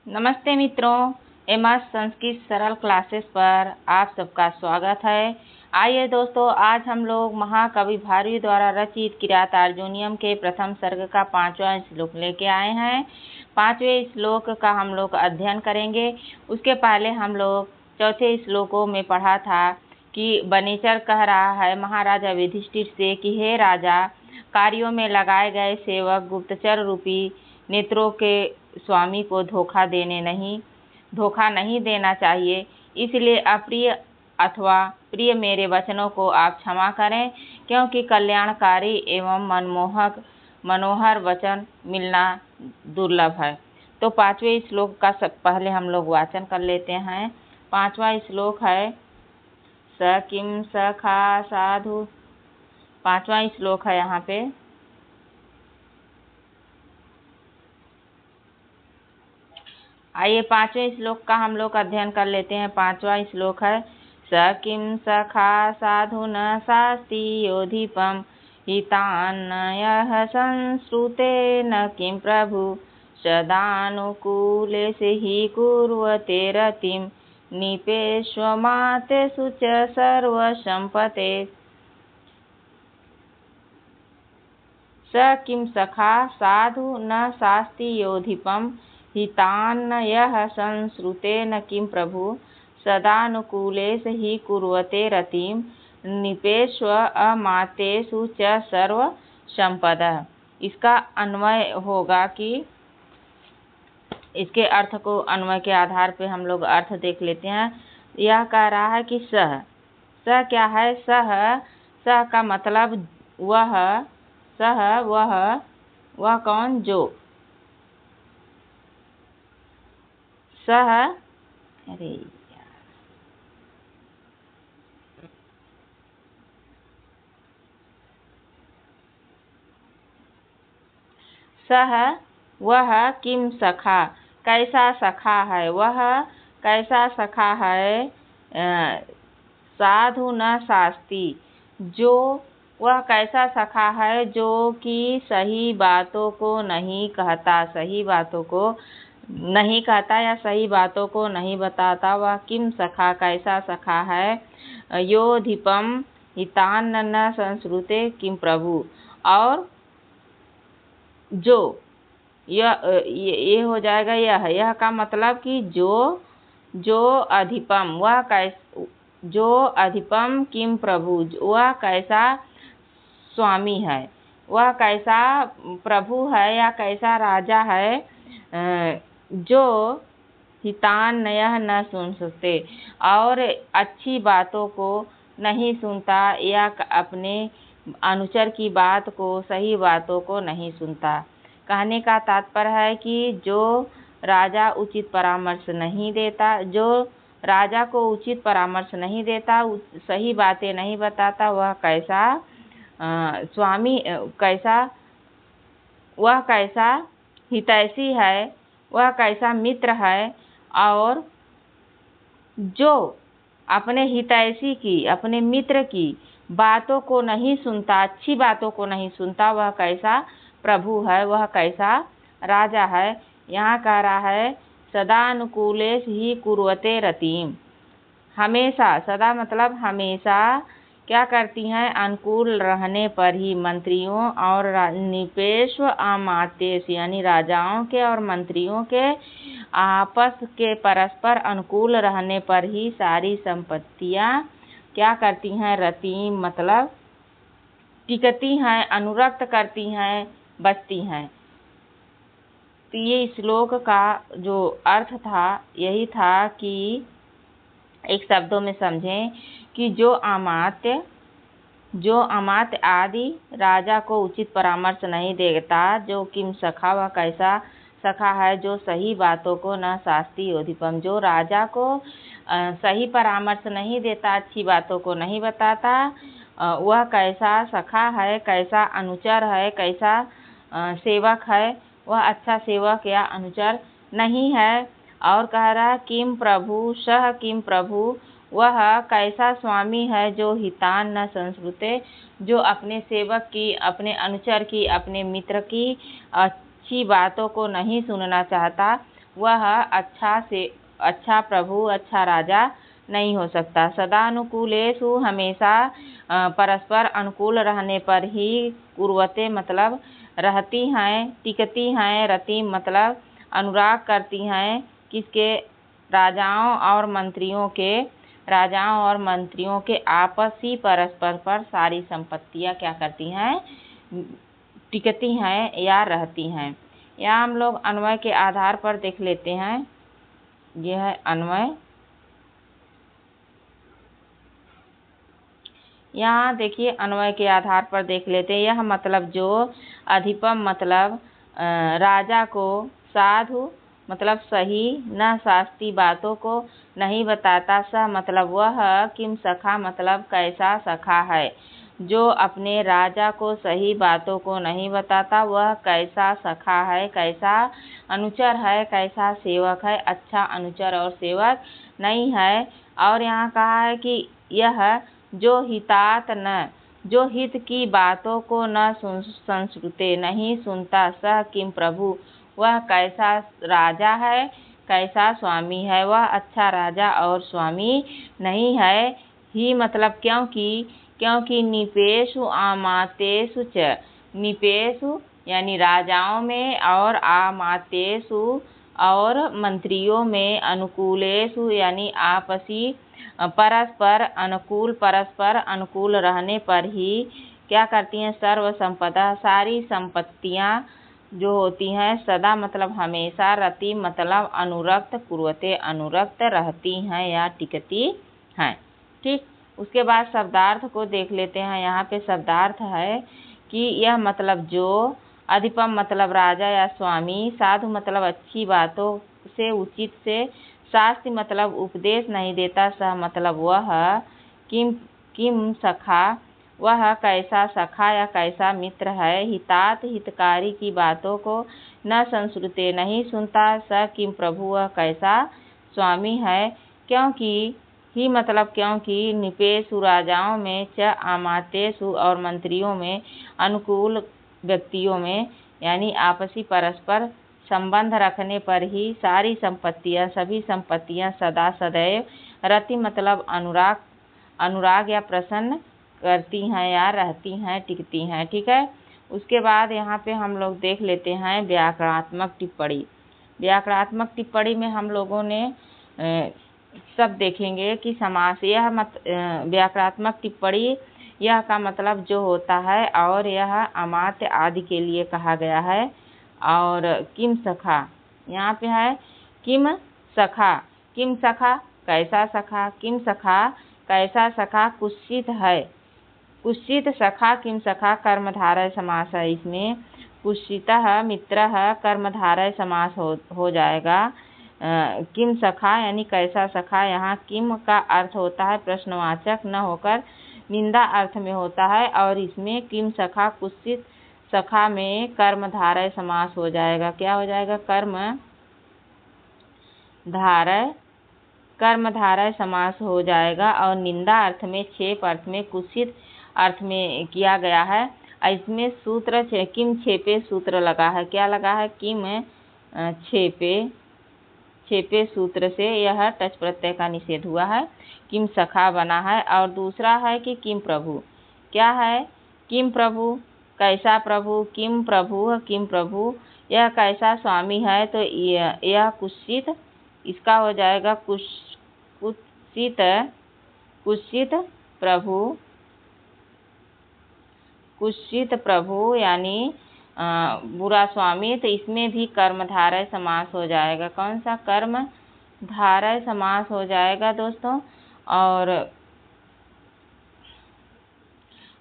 नमस्ते मित्रों, एमएस संस्कृत सरल क्लासेस पर आप सबका स्वागत है। आइए दोस्तों, आज हम लोग महाकवि भारवी द्वारा रचित किरातार्जुनीयम के प्रथम सर्ग का 5वां श्लोक लेके आए हैं। 5वें श्लोक का हम लोग अध्ययन करेंगे। उसके पहले हम लोग चौथे श्लोकों में पढ़ा था कि बनीचर कह रहा है महाराजा युधिष्ठिर से कि हे राजा, कार्यों में लगाए गए सेवक गुप्तचर रूपी नेत्रों के स्वामी को धोखा नहीं देना चाहिए। इसलिए अप्रिय अथवा प्रिय मेरे वचनों को आप क्षमा करें, क्योंकि कल्याणकारी एवं मनोहर वचन मिलना दुर्लभ है। तो 5वें श्लोक का पहले हम लोग वाचन कर लेते हैं। 5वां श्लोक है स किम सखा साधु। 5वां श्लोक है यहाँ पे। आइए 5वें श्लोक का हम लोग अध्ययन कर लेते हैं। 5वां श्लोक है स किम सखा साधु न शास्ति योधिपम हितान्नयः संश्रुते न किम प्रभु सदानुकूले से ही कुर्वते रतिं निपेष्वमातेषु च सर्वसम्पते। स किम सखा साधु न शास्ति योधिपम हितान्नयः संश्रुतेन किं प्रभु सदानुकूलेश ही कुर्वते रतिं निपेष्व अमातेषु च सर्व संपदः। इसका अन्वय होगा कि इसके अर्थ को अन्वय के आधार पे हम लोग अर्थ देख लेते हैं। यह कह रहा है कि सह क्या है? सह का मतलब वह कौन? जो सह वह किम सखा, कैसा सखा है? वह कैसा सखा है? साधु न शास्ति, जो वह कैसा सखा है जो कि सही बातों को नहीं कहता, या सही बातों को नहीं बताता। वह किम सखा, कैसा सखा है? योधिपम हितान्न न संश्रुते किम प्रभु, और जो ये हो जाएगा। यह का मतलब कि जो अधिपम, जो अधिपम किम प्रभु, वह कैसा स्वामी है, वह कैसा प्रभु है या कैसा राजा है जो हितान्नयः न सुन सकते, और अच्छी बातों को नहीं सुनता या अपने अनुचर की बात को, सही बातों को नहीं सुनता। कहने का तात्पर्य है कि जो राजा उचित परामर्श नहीं देता, जो राजा को उचित परामर्श नहीं देता, सही बातें नहीं बताता, वह कैसा स्वामी, वह कैसा हितैषी है, वह कैसा मित्र है। और जो अपने हितैषी की, अपने मित्र की बातों को नहीं सुनता, अच्छी बातों को नहीं सुनता, वह कैसा प्रभु है, वह कैसा राजा है। यहाँ कह रहा है सदानुकूलेश ही कुर्वते रतिम, हमेशा, सदा मतलब हमेशा क्या करती हैं? अनुकूल रहने पर ही, मंत्रियों और निपेष्व अमात्येश यानी राजाओं के और मंत्रियों के आपस के परस्पर अनुकूल रहने पर ही सारी संपत्तियां क्या करती हैं? रतिम मतलब टिकती हैं, अनुरक्त करती हैं, बचती हैं। तो ये श्लोक का जो अर्थ था यही था कि एक शब्दों में समझें कि जो अमात्य आदि राजा को उचित परामर्श नहीं देता, जो किम सखा, वह कैसा सखा है जो सही बातों को न शास्ति योधिपम, जो राजा को सही परामर्श नहीं देता, अच्छी बातों को नहीं बताता, वह कैसा सखा है, कैसा अनुचर है, कैसा सेवक है, वह अच्छा सेवक या अनुचर नहीं है। और कह रहा किम प्रभु, सह किम प्रभु, वह कैसा स्वामी है जो हितान न संश्रुते, जो अपने सेवक की, अपने अनुचर की, अपने मित्र की अच्छी बातों को नहीं सुनना चाहता, वह अच्छा प्रभु, अच्छा राजा नहीं हो सकता। सदानुकूलेषु हमेशा परस्पर अनुकूल रहने पर ही कुर्वते मतलब रहती हैं, टिकती हैं, रति मतलब अनुराग करती हैं, किसके? राजाओं और मंत्रियों के आपसी परस्पर पर सारी संपत्तियां क्या करती हैं? टिकती हैं या रहती हैं। यहाँ हम लोग अन्वय के आधार पर देख लेते हैं। यह है अन्वय। यहाँ देखिए अन्वय के आधार पर देख लेते हैं। यह मतलब जो अधिपम मतलब राजा को, साधु मतलब सही, न शास्त्री बातों को नहीं बताता, स मतलब वह, किम सखा मतलब कैसा सखा है, जो अपने राजा को सही बातों को नहीं बताता, वह कैसा सखा है, कैसा अनुचर है, कैसा सेवक है, अच्छा अनुचर और सेवक नहीं है। और यहाँ कहा है कि यह जो हितात न, जो हित की बातों को न संश्रुते नहीं सुनता, सह किम प्रभु वह कैसा राजा है, कैसा स्वामी है, वह अच्छा राजा और स्वामी नहीं है। ही मतलब क्योंकि निपेषु आमातेषु च, निपेषु यानी राजाओं में, और आमातेषु और मंत्रियों में, अनुकूलेषु यानी आपसी परस्पर अनुकूल रहने पर ही क्या करती हैं? सर्व संपदा सारी संपत्तियां जो होती हैं, सदा मतलब हमेशा, रति मतलब अनुरक्त, कुर्वते अनुरक्त रहती हैं या टिकती हैं। ठीक, उसके बाद शब्दार्थ को देख लेते हैं। यहाँ पे शब्दार्थ है कि यह मतलब जो, अधिपम मतलब राजा या स्वामी, साधु मतलब अच्छी बातों से, उचित से, शास्त्र मतलब उपदेश नहीं देता, सह मतलब वह, किम सखा वह कैसा सखा या कैसा मित्र है, हितात हितकारी की बातों को न संश्रुते नहीं सुनता, स किम प्रभु वह कैसा स्वामी है। क्योंकि ही मतलब क्योंकि निपेषु राजाओं में, च आमातेषु और मंत्रियों में, अनुकूल व्यक्तियों में यानी आपसी परस्पर संबंध रखने पर ही सारी संपत्तियां, सभी संपत्तियां सदा सदैव, रति मतलब अनुराग या प्रसन्न करती हैं या रहती हैं, टिकती हैं। ठीक है, उसके बाद यहाँ पे हम लोग देख लेते हैं व्याकरणात्मक टिप्पणी। व्याकरणात्मक टिप्पणी में हम लोगों ने सब देखेंगे कि समास, यह व्याकरणात्मक टिप्पणी यह का मतलब जो होता है, और यह अमात्य आदि के लिए कहा गया है। और किम सखा, यहाँ पे है किम सखा, किम सखा कैसा सखा, किम सखा कैसा सखा कुत्सित है, कुत्सित सखा किम सखा कर्मधारय समास है। इसमें कुत्सितः मित्रः कर्मधारय समास हो जाएगा। किम सखा यानी कैसा सखा, यहाँ किम का अर्थ होता है प्रश्नवाचक, न होकर निंदा अर्थ में होता है, और इसमें किम सखा कुत्सित सखा में कर्मधारय समास हो जाएगा। क्या हो जाएगा? कर्मधारय समास हो जाएगा, और निंदा अर्थ में, छेप अर्थ में, कुत्सित अर्थ में किया गया है। इसमें सूत्र किम छेपे सूत्र लगा है। क्या लगा है? किम छेपे सूत्र से यह टच प्रत्यय का निषेध हुआ है, किम सखा बना है। और दूसरा है कि किम प्रभु, क्या है? किम प्रभु कैसा प्रभु, किम प्रभु यह कैसा स्वामी है, तो यह कुत्सित, इसका हो जाएगा कुत्सित प्रभु यानी बुरा स्वामी। तो इसमें भी कर्मधारय समास हो जाएगा। कौन सा? कर्मधारय समास हो जाएगा दोस्तों। और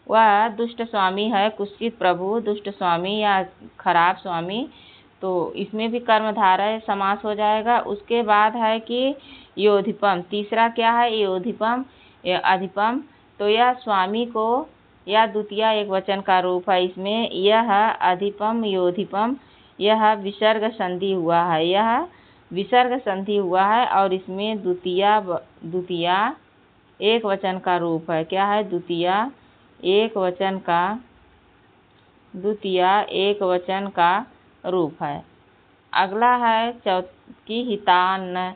वह दुष्ट स्वामी है, कुत्सित प्रभु दुष्ट स्वामी या खराब स्वामी, तो इसमें भी कर्मधारय समास हो जाएगा। उसके बाद है कि योधिपम, तीसरा क्या है? योधिपम अधिपम, तो यह स्वामी को या द्वितीय एक वचन का रूप है। इसमें यह अधिपम योधिपम, यह विसर्ग संधि हुआ है, यह विसर्ग संधि हुआ है, और इसमें द्वितीय एक वचन का रूप है। क्या है? द्वितीय एक वचन का रूप है। अगला है की हितान्न।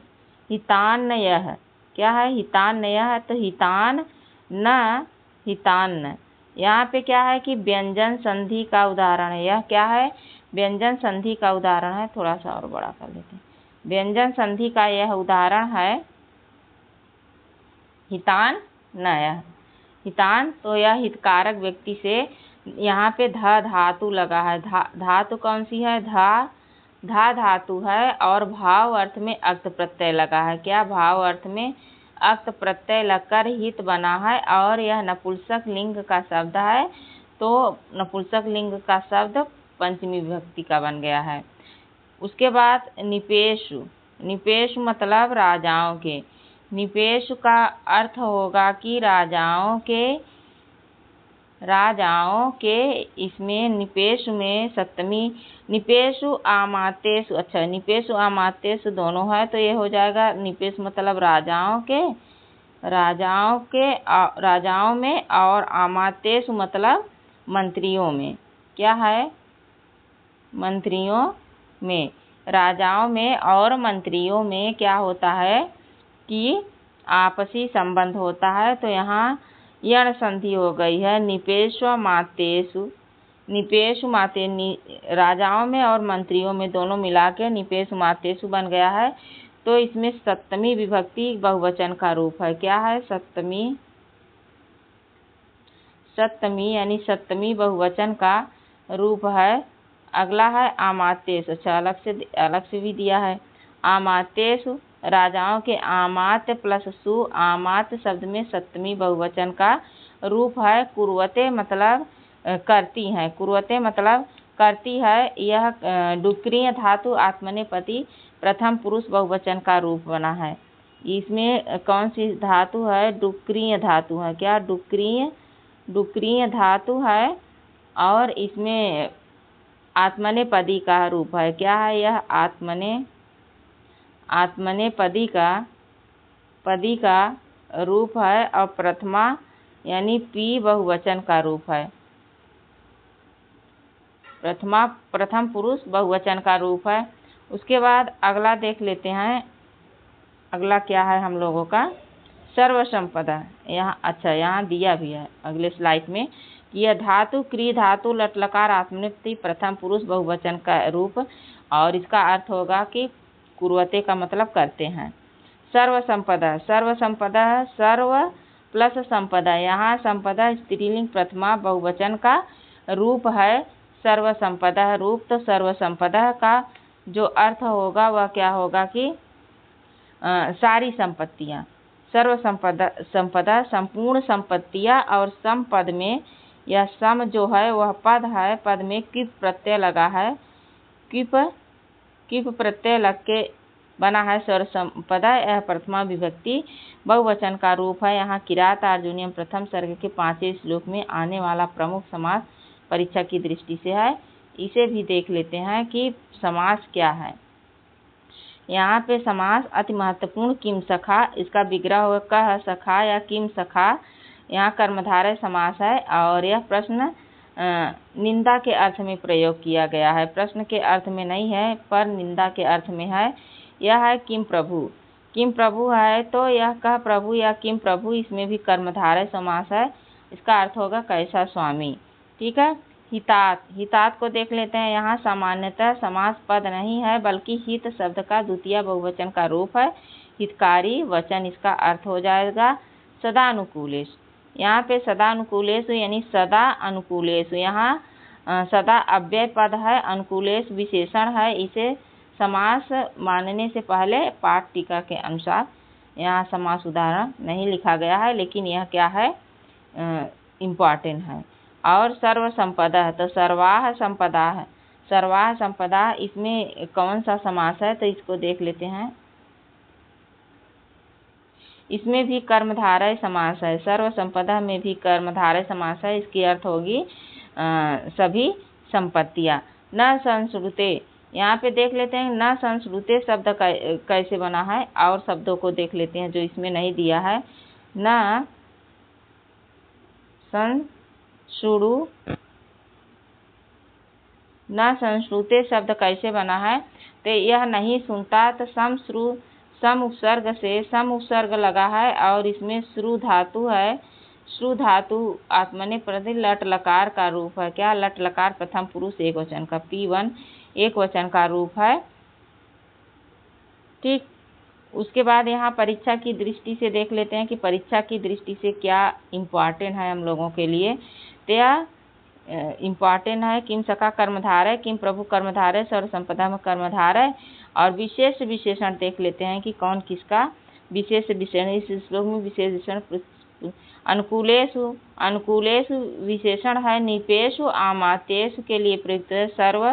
हितान्नयः क्या है? हितान्नयः। तो हितान न हितान्न, यहाँ पे क्या है कि व्यंजन संधि का उदाहरण है। यह क्या है? व्यंजन संधि का उदाहरण है। थोड़ा सा और बड़ा कर लेते हैं। व्यंजन संधि का यह उदाहरण है हितान नयः। हितान तो यह हितकारक व्यक्ति से, यहाँ पे ध धातु लगा है। धातु कौन सी है? धा धातु है और भाव अर्थ में अक्त प्रत्यय लगा है। क्या? भाव अर्थ में अक्त प्रत्यय लगकर हित बना है और यह नपुंसक लिंग का शब्द है। तो नपुंसक लिंग का शब्द पंचमी विभक्ति का बन गया है। उसके बाद निपेशु। निपेशु मतलब राजाओं के। निपेशु का अर्थ होगा कि राजाओं के इसमें निपेशु में सप्तमी, निपेशु आमातेषु, अच्छा निपेशु आमातेषु दोनों है तो ये हो जाएगा निपेशु मतलब राजाओं में और आमातेषु मतलब मंत्रियों में। क्या है? मंत्रियों में। राजाओं में और मंत्रियों में क्या होता है कि आपसी संबंध होता है। तो यहाँ यण संधि हो गई है। निपेशु मातेषु, निपेशु माते राजाओं में और मंत्रियों में दोनों मिला के निपेशु मातेषु बन गया है। तो इसमें सप्तमी विभक्ति बहुवचन का रूप है। क्या है? सप्तमी यानी सप्तमी बहुवचन का रूप है। अगला है आमातेषु। अच्छा अलग से भी दिया है। आमातेषु राजाओं के आमात्य प्लस सु, आमात्य शब्द में सप्तमी बहुवचन का रूप है। कुर्वते मतलब करती हैं। कुर्वते मतलब करती है। यह डुक्रिय धातु आत्मनेपदी प्रथम पुरुष बहुवचन का रूप बना है। इसमें कौन सी धातु है? डुक्रिय धातु है। क्या? डुक्रिय धातु है और इसमें आत्मनेपदी का रूप है। क्या है यह? आत्मनेपदी का रूप है और प्रथमा यानी पी बहुवचन का रूप है। प्रथम पुरुष बहुवचन का रूप है। उसके बाद अगला देख लेते हैं। अगला क्या है हम लोगों का? सर्वसंपदा। यहाँ दिया भी है अगले स्लाइड में कि यह धातु क्री धातु लट लकार आत्मनेपदी प्रथम पुरुष बहुवचन का रूप और इसका अर्थ होगा कि कुर्वते का मतलब करते हैं। सर्वसंपदा। सर्व प्लस संपदा। यहाँ संपदा स्त्रीलिंग प्रथमा बहुवचन का रूप है। सर्वसंपदा रूप। तो सर्वसंपदा का जो अर्थ होगा वह क्या होगा कि सारी संपत्तियाँ। संपदा संपूर्ण संपत्तियाँ और सम पद में यह सम जो है वह पद है। पद में किप प्रत्यय लगा है। किप प्रत्यय लग के बना है सर्वसंपदा। यह प्रथमा विभक्ति बहुवचन का रूप है। यहाँ किरात अर्जुनियम प्रथम सर्ग के 5वें श्लोक में आने वाला प्रमुख समास परीक्षा की दृष्टि से है। इसे भी देख लेते हैं कि समास क्या है। यहाँ पे समास अति महत्वपूर्ण किम सखा, इसका विग्रह हो कह सखा या किम सखा। यहाँ कर्मधारय समास है और यह प्रश्न निंदा के अर्थ में प्रयोग किया गया है। प्रश्न के अर्थ में नहीं है पर निंदा के अर्थ में है। यह है किम प्रभु। किम प्रभु है तो यह कह प्रभु या किम प्रभु, इसमें भी कर्मधारय समास है। इसका अर्थ होगा कैसा स्वामी। ठीक है। हितात को देख लेते हैं। यहाँ सामान्यतः समास पद नहीं है बल्कि हित शब्द का द्वितीय बहुवचन का रूप है। हितकारी वचन इसका अर्थ हो जाएगा सदा अनुकूलेश। यहाँ पे सदा अनुकूलेश यानी सदा अनुकूलेश। यहाँ सदा अव्यय पद है, अनुकूलेश विशेषण है। इसे समास मानने से पहले पाठ टीका के अनुसार यहाँ समास उदाहरण नहीं लिखा गया है, लेकिन यह क्या है इम्पॉर्टेंट है। और सर्वसंपदा तो सर्वाह संपदा है। सर्वाह संपदा इसमें कौन सा समास है तो इसको देख लेते हैं। इसमें भी कर्मधारय समास है। सर्वसंपदा में भी कर्मधारय समास है। इसकी अर्थ होगी सभी संपत्तियां। न संश्रुते, यहाँ पे देख लेते हैं न संश्रुते शब्द कैसे बना है और शब्दों को देख लेते हैं जो इसमें नहीं दिया है। न संश्रुते शब्द कैसे बना है तो यह नहीं सुनता। तो सम उपसर्ग से सम उपसर्ग लगा है और इसमें श्रु धातु है। श्रु धातु आत्मने प्रति लट लकार का रूप है। क्या? लट लकार प्रथम पुरुष एक वचन का, P1 एक वचन का रूप है। ठीक, उसके बाद यहाँ परीक्षा की दृष्टि से देख लेते हैं कि परीक्षा की दृष्टि से क्या इम्पॉर्टेंट है हम लोगों के लिए। तो यह इम्पॉर्टेंट है किम सखा कर्मधार है, किम प्रभु कर्मधार है, सर्वसंपदा में कर्मधार है। और विशेष विशेषण देख लेते हैं कि कौन किसका विशेष विशेषण। इस श्लोक में विशेष विशेषण अनुकूलेषु विशेषण है। निपेषु आमात्येषु के लिए प्रयुक्त है। सर्व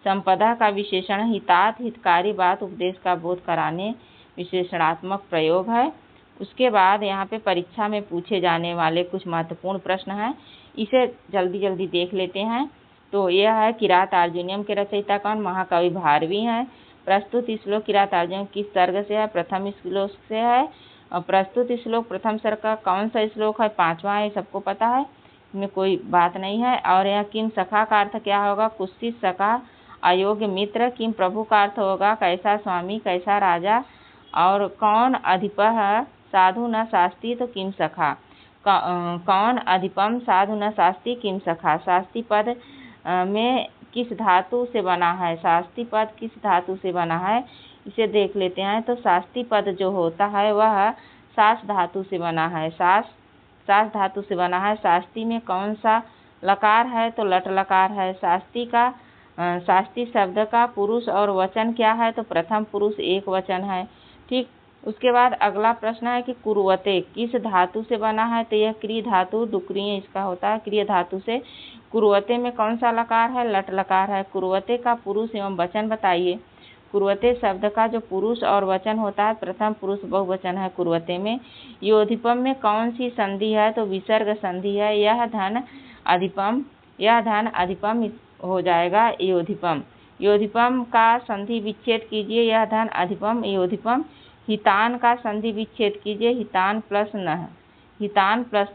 संपदा का विशेषण हितात हितकारी बात उपदेश का बोध कराने विशेषणात्मक प्रयोग है। उसके बाद यहाँ पे परीक्षा में पूछे जाने वाले कुछ महत्वपूर्ण प्रश्न हैं, इसे जल्दी जल्दी देख लेते हैं। तो यह है किरात अर्जुनियम के रचयिता कौन? महाकवि भारवी हैं। प्रस्तुत श्लोक किरात अर्जुनियम किस सर्ग से है? प्रथम श्लोक से है। और प्रस्तुत श्लोक प्रथम सर्ग का कौन सा श्लोक है? 5वां है, सबको पता है, इसमें कोई बात नहीं है। और यह किम सखा का अर्थ क्या होगा? कुत्सित सखा, अयोग्य मित्र। किम प्रभु का अर्थ होगा कैसा स्वामी, कैसा राजा। और कौन अधिपः साधु न शास्ति, तो किम सखा। कौन अधिपम साधु न शास्ति, किम सखा। शास्ति पद में किस धातु से बना है? शास्ति पद किस धातु से बना है, इसे देख लेते हैं। तो शास्ति पद जो होता है वह सास धातु से बना है। सास धातु से बना है। शास्ति में कौन सा लकार है? तो लट लकार है। शास्ति शब्द का पुरुष और वचन क्या है? तो प्रथम पुरुष एक वचन है। ठीक, उसके बाद अगला प्रश्न है कि कुरुवते किस धातु से बना है? तो यह क्रिय धातु डुक्रिय इसका होता है, क्रिय धातु से। कुरुवते में कौन सा लकार है? लट लकार है। कुरुवते का पुरुष एवं वचन बताइए। कुरुवते शब्द का जो पुरुष और वचन होता है प्रथम पुरुष बहुवचन है कुरुवते में। योधिपम में कौन सी संधि है? तो विसर्ग संधि है। यह धन अधिपम हो जाएगा योधिपम। योधिपम का संधि विच्छेद कीजिए। यह धन अधिपम योधिपम। हितान का संधि विच्छेद कीजिए। हितान प्लस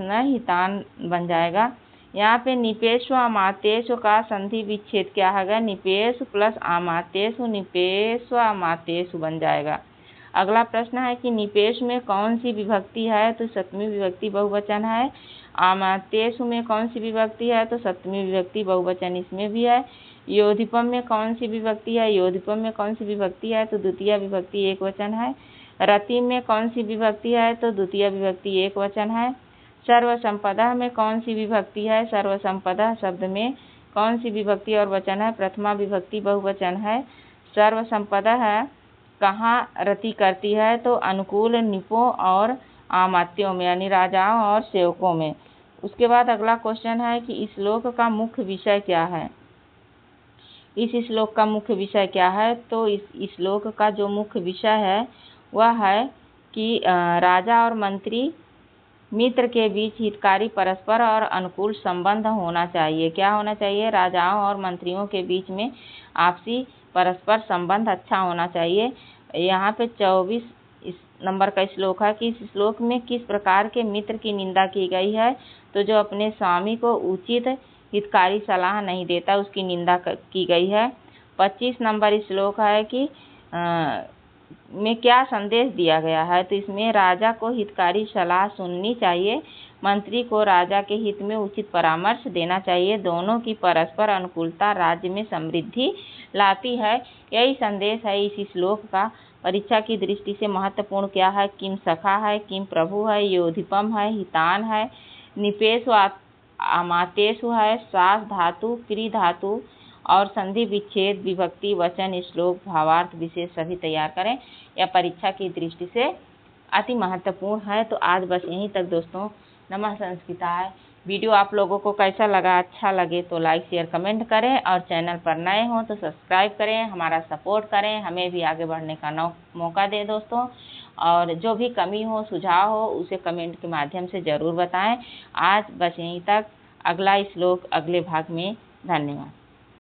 न हितान बन जाएगा। यहाँ पे निपेशु आमातेशु का संधि विच्छेद क्या होगा? निपेशु प्लस आमातेशु, निपेशु आमातेशु बन जाएगा। अगला प्रश्न है कि निपेश में कौन सी विभक्ति है? तो सप्तमी विभक्ति बहुवचन है। आमातेशु में कौन सी विभक्ति है? तो सप्तमी विभक्ति बहुवचन इसमें भी है। योधिपम में कौन सी विभक्ति है? योधिपम में कौन सी विभक्ति है? तो द्वितीय विभक्ति एक वचन है। रति में कौन सी विभक्ति है? तो द्वितीय विभक्ति एक वचन है। सर्वसंपदा में कौन सी विभक्ति है? सर्वसंपदा शब्द में कौन सी विभक्ति और वचन है? प्रथमा विभक्ति बहुवचन है। सर्वसंपदा है कहाँ रति करती है? तो अनुकूल निपों और आमात्यों में, यानी राजाओं और सेवकों में। उसके बाद अगला क्वेश्चन है कि इस श्लोक का मुख्य विषय क्या है? इस श्लोक का मुख्य विषय क्या है? तो इस श्लोक का जो मुख्य विषय है वह है कि राजा और मंत्री मित्र के बीच हितकारी परस्पर और अनुकूल संबंध होना चाहिए। क्या होना चाहिए? राजाओं और मंत्रियों के बीच में आपसी परस्पर संबंध अच्छा होना चाहिए। यहाँ पे 24 इस नंबर का श्लोक है कि इस श्लोक में किस प्रकार के मित्र की निंदा की गई है? तो जो अपने स्वामी को उचित हितकारी सलाह नहीं देता उसकी निंदा की गई है। 25 नंबर इस श्लोक है कि में क्या संदेश दिया गया है? तो इसमें राजा को हितकारी सलाह सुननी चाहिए, मंत्री को राजा के हित में उचित परामर्श देना चाहिए। दोनों की परस्पर अनुकूलता राज्य में समृद्धि लाती है। यही संदेश है इस श्लोक का। परीक्षा की दृष्टि से महत्वपूर्ण क्या है? किम सखा है, किम प्रभु है, योधिपम है, हितान है, निपेशु आमातेशु है, सास धातु, क्री धातु और संधि विच्छेद विभक्ति वचन श्लोक भावार्थ विशेष सभी तैयार करें। यह परीक्षा की दृष्टि से अति महत्वपूर्ण है। तो आज बस यहीं तक दोस्तों। नमः संस्कृताय। वीडियो आप लोगों को कैसा लगा? अच्छा लगे तो लाइक शेयर कमेंट करें और चैनल पर नए हों तो सब्सक्राइब करें, हमारा सपोर्ट करें, हमें भी आगे बढ़ने का मौका दें दोस्तों। और जो भी कमी हो सुझाव हो उसे कमेंट के माध्यम से ज़रूर बताएं। आज बस यहीं तक। अगला श्लोक अगले भाग में। धन्यवाद।